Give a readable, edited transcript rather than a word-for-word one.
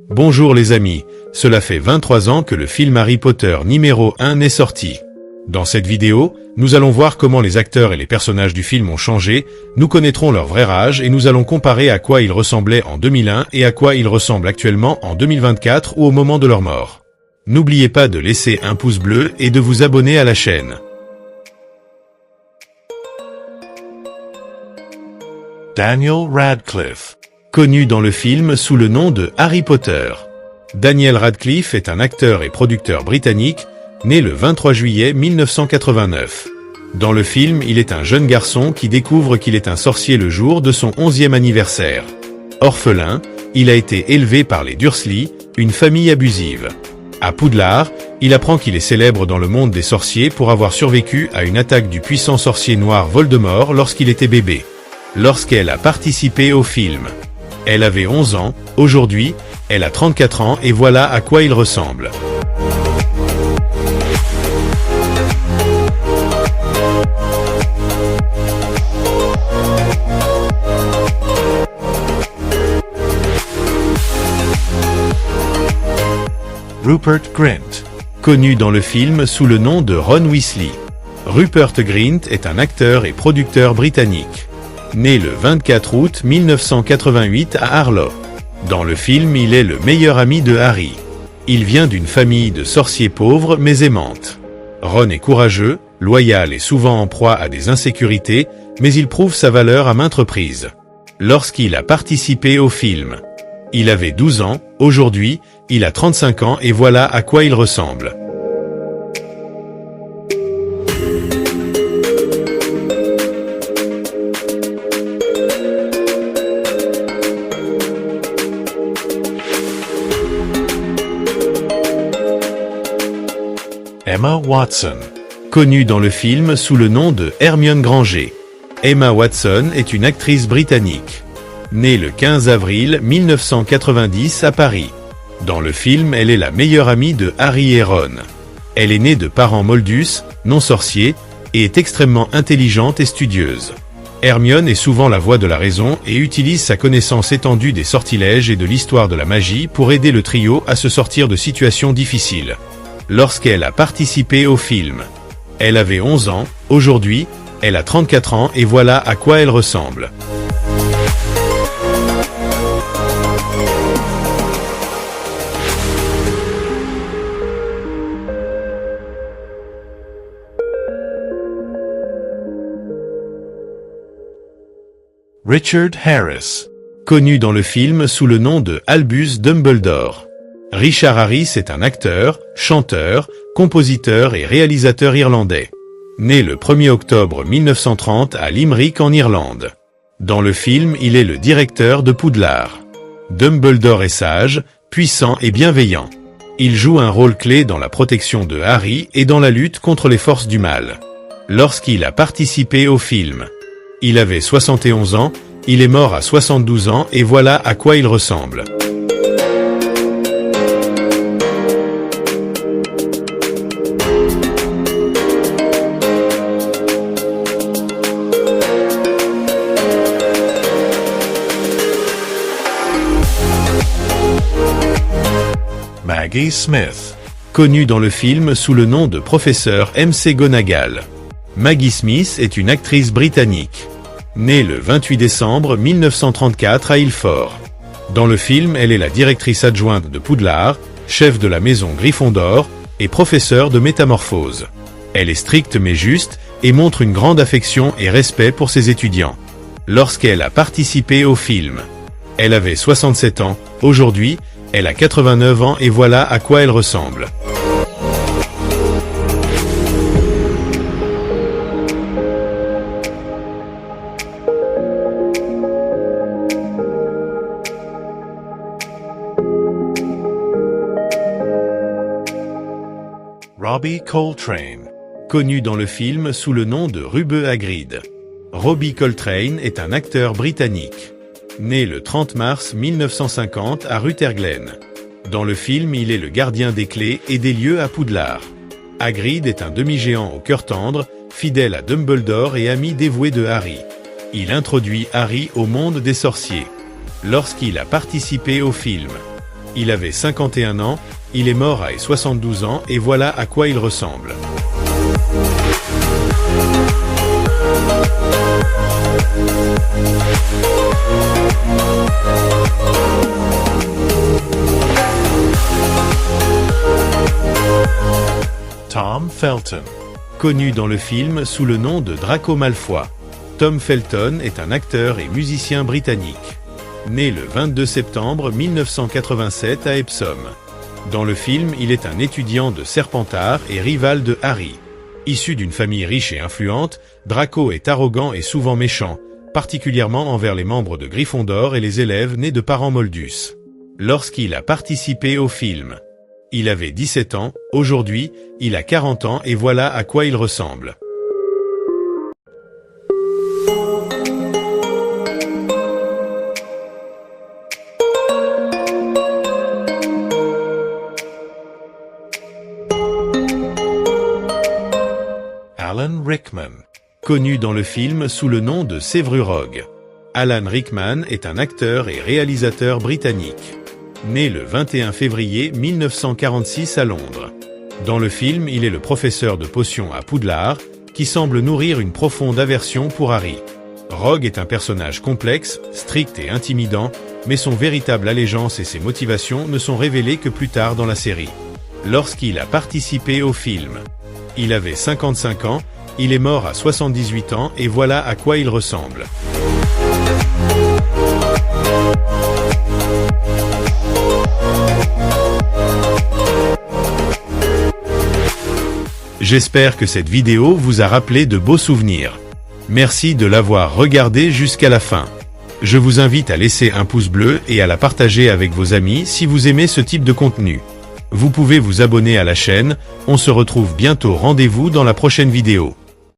Bonjour les amis, cela fait 23 ans que le film Harry Potter numéro 1 est sorti. Dans cette vidéo, nous allons voir comment les acteurs et les personnages du film ont changé, nous connaîtrons leur vrai âge et nous allons comparer à quoi ils ressemblaient en 2001 et à quoi ils ressemblent actuellement en 2024 ou au moment de leur mort. N'oubliez pas de laisser un pouce bleu et de vous abonner à la chaîne. Daniel Radcliffe, connu dans le film sous le nom de Harry Potter. Daniel Radcliffe est un acteur et producteur britannique, né le 23 juillet 1989. Dans le film, il est un jeune garçon qui découvre qu'il est un sorcier le jour de son 11e anniversaire. Orphelin, il a été élevé par les Dursley, une famille abusive. À Poudlard, il apprend qu'il est célèbre dans le monde des sorciers pour avoir survécu à une attaque du puissant sorcier noir Voldemort lorsqu'il était bébé. Lorsqu'elle a participé au film, elle avait 11 ans, aujourd'hui, elle a 34 ans et voilà à quoi il ressemble. Rupert Grint, connu dans le film sous le nom de Ron Weasley. Rupert Grint est un acteur et producteur britannique. Né le 24 août 1988 à Harlow. Dans le film, il est le meilleur ami de Harry. Il vient d'une famille de sorciers pauvres mais aimantes. Ron est courageux, loyal et souvent en proie à des insécurités, mais il prouve sa valeur à maintes reprises. Lorsqu'il a participé au film, il avait 12 ans, aujourd'hui, il a 35 ans et voilà à quoi il ressemble. Emma Watson, connue dans le film sous le nom de Hermione Granger. Emma Watson est une actrice britannique. Née le 15 avril 1990 à Paris. Dans le film, elle est la meilleure amie de Harry et Ron. Elle est née de parents moldus, non sorciers, et est extrêmement intelligente et studieuse. Hermione est souvent la voix de la raison et utilise sa connaissance étendue des sortilèges et de l'histoire de la magie pour aider le trio à se sortir de situations difficiles. Lorsqu'elle a participé au film, elle avait 11 ans, aujourd'hui, elle a 34 ans et voilà à quoi elle ressemble. Richard Harris, connu dans le film sous le nom de Albus Dumbledore. Richard Harris est un acteur, chanteur, compositeur et réalisateur irlandais. Né le 1er octobre 1930 à Limerick en Irlande. Dans le film, il est le directeur de Poudlard. Dumbledore est sage, puissant et bienveillant. Il joue un rôle clé dans la protection de Harry et dans la lutte contre les forces du mal. Lorsqu'il a participé au film, il avait 71 ans, il est mort à 72 ans et voilà à quoi il ressemble. Maggie Smith, connue dans le film sous le nom de professeur McGonagall. Maggie Smith est une actrice britannique. Née le 28 décembre 1934 à Ilford. Dans le film, elle est la directrice adjointe de Poudlard, chef de la maison Gryffondor et professeure de métamorphose. Elle est stricte mais juste et montre une grande affection et respect pour ses étudiants. Lorsqu'elle a participé au film, elle avait 67 ans, aujourd'hui, elle a 89 ans et voilà à quoi elle ressemble. Robbie Coltrane, connu dans le film sous le nom de Rube Hagrid. Robbie Coltrane est un acteur britannique. Né le 30 mars 1950 à Rutherglen. Dans le film, il est le gardien des clés et des lieux à Poudlard. Hagrid est un demi-géant au cœur tendre, fidèle à Dumbledore et ami dévoué de Harry. Il introduit Harry au monde des sorciers. Lorsqu'il a participé au film, Il avait 51 ans, il est mort à 72 ans et voilà à quoi il ressemble. Tom Felton. Connu dans le film sous le nom de Draco Malfoy. Tom Felton est un acteur et musicien britannique. Né le 22 septembre 1987 à Epsom. Dans le film, il est un étudiant de Serpentard et rival de Harry. Issu d'une famille riche et influente, Draco est arrogant et souvent méchant, particulièrement envers les membres de Gryffondor et les élèves nés de parents moldus. Lorsqu'il a participé au film, il avait 17 ans, aujourd'hui, il a 40 ans et voilà à quoi il ressemble. Alan Rickman. Connu dans le film sous le nom de Sévrurog. Alan Rickman est un acteur et réalisateur britannique. Né le 21 février 1946 à Londres. Dans le film, il est le professeur de potions à Poudlard, qui semble nourrir une profonde aversion pour Harry. Rogue est un personnage complexe, strict et intimidant, mais son véritable allégeance et ses motivations ne sont révélées que plus tard dans la série. Lorsqu'il a participé au film, il avait 55 ans, il est mort à 78 ans et voilà à quoi il ressemble. J'espère que cette vidéo vous a rappelé de beaux souvenirs. Merci de l'avoir regardé jusqu'à la fin. Je vous invite à laisser un pouce bleu et à la partager avec vos amis si vous aimez ce type de contenu. Vous pouvez vous abonner à la chaîne, on se retrouve bientôt, rendez-vous dans la prochaine vidéo.